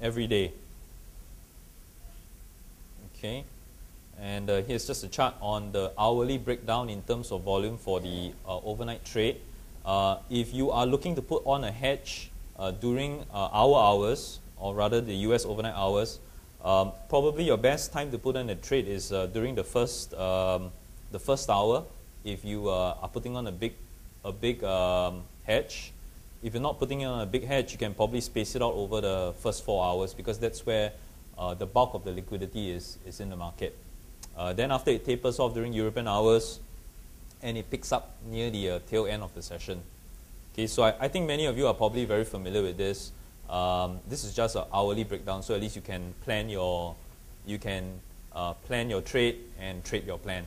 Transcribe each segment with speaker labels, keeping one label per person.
Speaker 1: every day. Okay, and here's just a chart on the hourly breakdown in terms of volume for the overnight trade. If you are looking to put on a hedge during our hours, or rather the US overnight hours, probably your best time to put on a trade is during the first hour. If you are putting on a big hedge. If you're not putting on a big hedge, you can probably space it out over the first 4 hours, because that's where the bulk of the liquidity is in the market. Then after it tapers off during European hours, and it picks up near the tail end of the session. Okay, so I think many of you are probably very familiar with this. This is just an hourly breakdown, so at least you can plan your trade and trade your plan.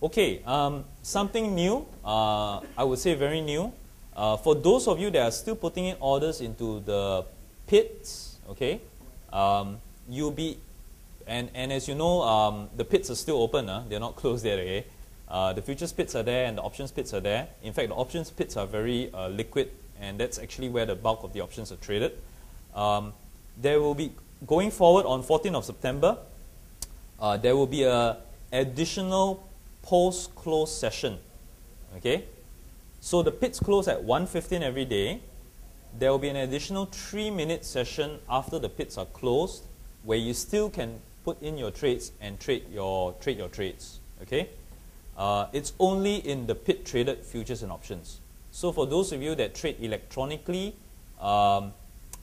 Speaker 1: Okay, something new, I would say very new. For those of you that are still putting in orders into the pits, okay, you'll be, and as you know, the pits are still open, they're not closed yet, okay? The futures pits are there and the options pits are there. In fact, the options pits are very liquid, and that's actually where the bulk of the options are traded. There will be, going forward on 14th of September, there will be an additional post-close session. Okay, so the pits close at 1:15 every day. There will be an additional 3-minute session after the pits are closed, where you still can put in your trades and trade your trades. Okay, it's only in the pit traded futures and options. So for those of you that trade electronically,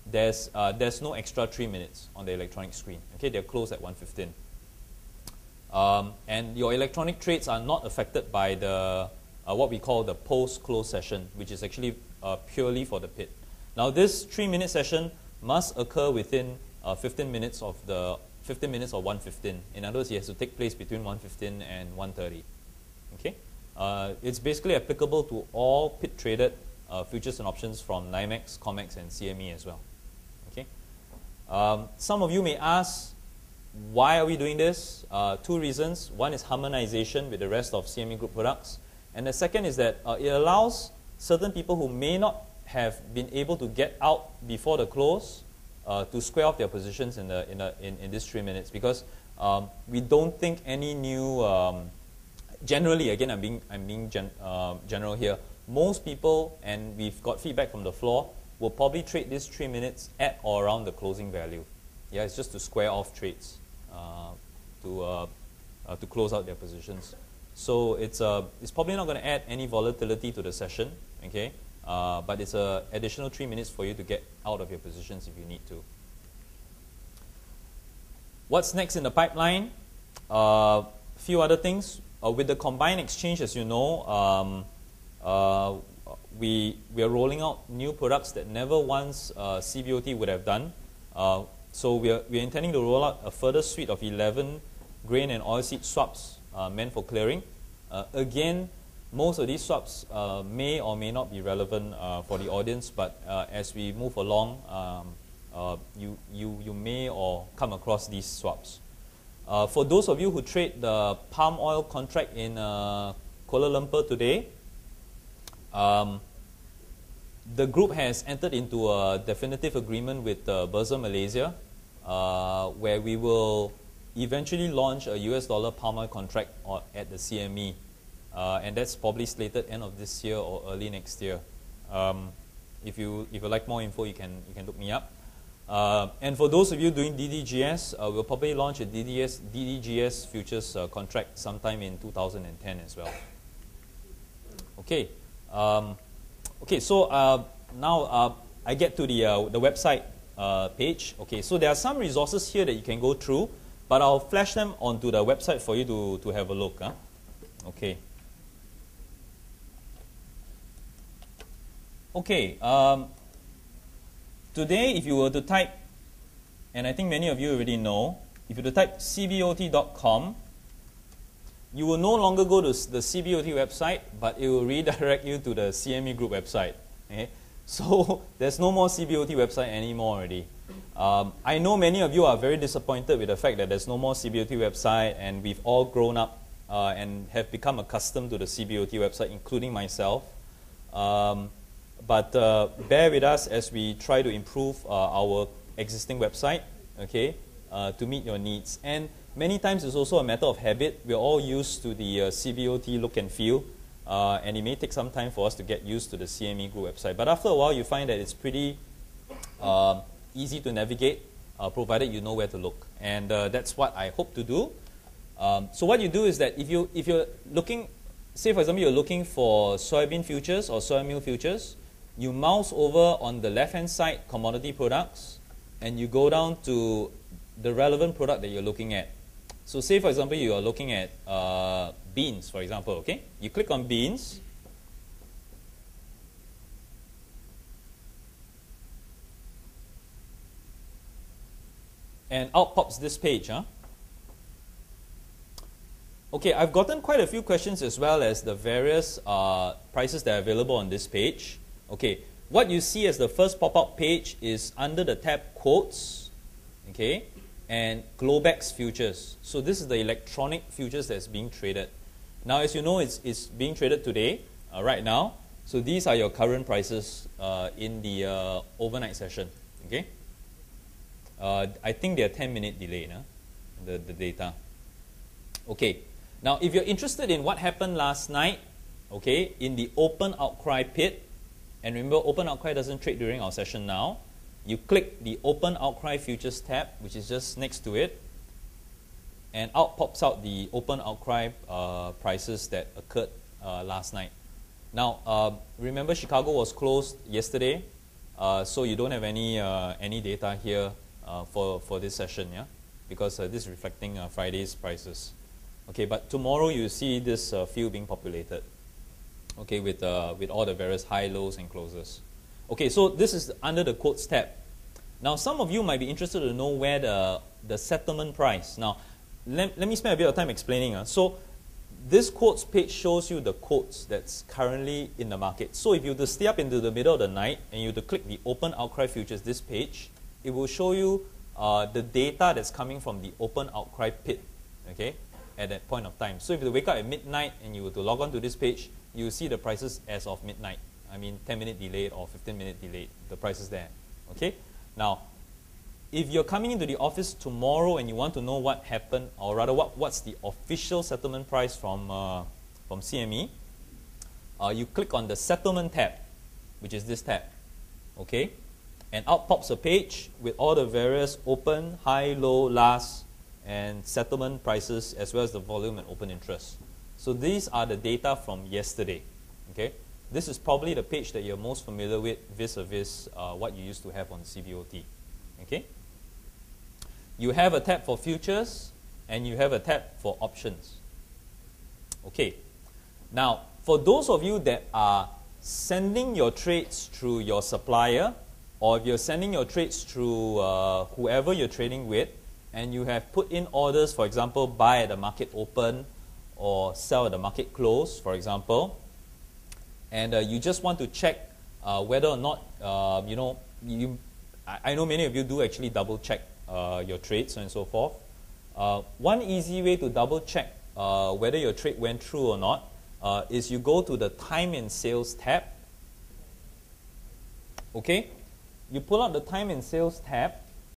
Speaker 1: there's no extra 3 minutes on the electronic screen. Okay, they're closed at 1:15. And your electronic trades are not affected by the what we call the post-close session, which is actually purely for the pit. Now, this 3-minute session must occur within 15 minutes of 1:15. In other words, it has to take place between 1:15 and 1:30. Okay, it's basically applicable to all pit-traded futures and options from NYMEX, COMEX, and CME as well. Okay, some of you may ask, why are we doing this? 2 reasons. One is harmonization with the rest of CME Group products, and the second is that it allows certain people who may not have been able to get out before the close to square off their positions in these 3 minutes, because we don't think any new. Generally, again, I'm being general here. Most people, and we've got feedback from the floor, will probably trade these 3 minutes at or around the closing value. Yeah, it's just to square off trades. To close out their positions. So it's probably not going to add any volatility to the session, okay? But it's an additional 3 minutes for you to get out of your positions if you need to. What's next in the pipeline? Few other things. With the combined exchange, as you know, we are rolling out new products that never once CBOT would have done. So we are intending to roll out a further suite of 11 grain and oilseed swaps meant for clearing. Again, most of these swaps may or may not be relevant for the audience, but as we move along, you may or come across these swaps. For those of you who trade the palm oil contract in Kuala Lumpur today, the group has entered into a definitive agreement with Bursa Malaysia, where we will eventually launch a US dollar palm oil contract at the CME, and that's probably slated end of this year or early next year. If you like more info, you can look me up. And for those of you doing DDGS, we'll probably launch a DDGS futures contract sometime in 2010 as well. Okay. Okay, so now I get to the website page. Okay, so there are some resources here that you can go through, but I'll flash them onto the website for you to have a look. Okay. Okay. Today, if you were to type, and I think many of you already know, if you were to type cbot.com, you will no longer go to the CBOT website, but it will redirect you to the CME Group website. Okay? So there's no more CBOT website anymore already. I know many of you are very disappointed with the fact that there's no more CBOT website, and we've all grown up and have become accustomed to the CBOT website, including myself. but bear with us as we try to improve our existing website, okay, to meet your needs. And many times it's also a matter of habit. We're all used to the CBOT look and feel, and it may take some time for us to get used to the CME Group website. But after a while, you find that it's pretty easy to navigate, provided you know where to look. And that's what I hope to do. So what you do is that if you're looking, say for example, you're looking for soybean futures or soy meal futures, you mouse over on the left-hand side, commodity products, and you go down to the relevant product that you're looking at. So say for example, you are looking at beans, for example, okay? You click on beans. And out pops this page, huh? Okay, I've gotten quite a few questions as well as the various prices that are available on this page. Okay, what you see as the first pop-up page is under the tab Quotes, okay, and Globex Futures. So this is the electronic futures that's being traded. Now, as you know, it's being traded today, right now. So these are your current prices in the overnight session, okay. I think they're 10-minute delayed, the data. Okay. Now, if you're interested in what happened last night, okay, in the open outcry pit, and remember, open outcry doesn't trade during our session now, you click the open outcry futures tab, which is just next to it, and out pops out the open outcry prices that occurred last night. Now, remember Chicago was closed yesterday, so you don't have any data here for this session, yeah, because this is reflecting Friday's prices. Okay, but tomorrow you see this field being populated, okay, with all the various high, lows, and closes. Okay, so this is under the quotes tab. Now, some of you might be interested to know where the settlement price. Now, let me spend a bit of time explaining. So, this quotes page shows you the quotes that's currently in the market. So, if you were to stay up into the middle of the night and you were to click the Open Outcry Futures, this page, it will show you the data that's coming from the Open Outcry pit, okay, at that point of time. So if you wake up at midnight and you were to log on to this page, you will see the prices as of midnight. I mean 10-minute delayed or 15-minute delayed, the prices there. Okay? Now, if you're coming into the office tomorrow and you want to know what happened, or rather what's the official settlement price from CME, you click on the settlement tab, which is this tab. Okay? And out pops a page with all the various open, high, low, last, and settlement prices, as well as the volume and open interest. So these are the data from yesterday. Okay, this is probably the page that you're most familiar with vis-a-vis what you used to have on CBOT. Okay, you have a tab for futures and you have a tab for options. Okay, now for those of you that are sending your trades through your supplier, or if you're sending your trades through whoever you're trading with, and you have put in orders, for example, buy at the market open or sell at the market close, for example, and you just want to check whether or not, I know many of you do actually double check your trades and so forth. One easy way to double check whether your trade went through or not is you go to the time and sales tab. Okay, you pull out the time and sales tab,